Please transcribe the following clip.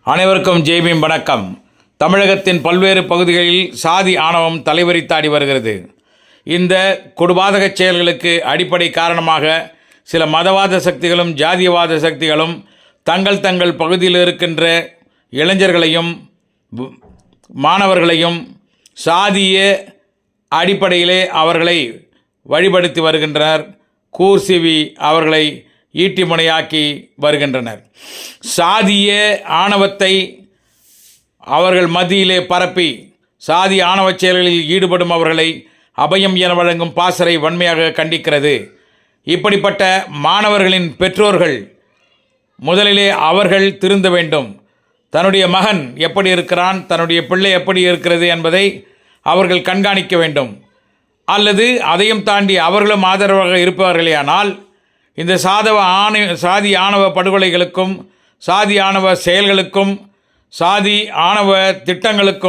அனைவருக்கும் ஜெய்பீம் வணக்கம். தமிழகத்தின் பல்வேறு பகுதிகளில் சாதி ஆணவம் தலைவரித்தாடி வருகிறது. இந்த கொடுபாதக செயல்களுக்கு அடிப்படை காரணமாக சில மதவாத சக்திகளும் ஜாதியவாத சக்திகளும் தங்கள் பகுதியில் இருக்கின்ற இளைஞர்களையும் மாணவர்களையும் சாதிய அடிப்படையிலே அவர்களை வழிபடுத்தி வருகின்றனர். கூர்சிவி அவர்களை ஈட்டி முனையாக்கி வருகின்றனர். சாதிய ஆணவத்தை அவர்கள் மத்தியிலே பரப்பி சாதி ஆணவ செயல்களில் ஈடுபடும் அவர்களை அபயம் என வழங்கும் பாசறை வன்மையாக கண்டிக்கிறது. இப்படிப்பட்ட மாணவர்களின் பெற்றோர்கள் முதலிலே அவர்கள் திருந்த வேண்டும். தன்னுடைய மகன் எப்படி இருக்கிறான், தன்னுடைய பிள்ளை எப்படி இருக்கிறது என்பதை அவர்கள் கண்காணிக்க வேண்டும். அல்லது அதையும் தாண்டி அவர்களும் ஆதரவாக இருப்பவர்களேயானால் இந்த சாதி ஆணவ படுகொலைகளுக்கும் சாதி ஆணவ செயல்களுக்கும் சாதி ஆணவ திட்டங்களுக்கும்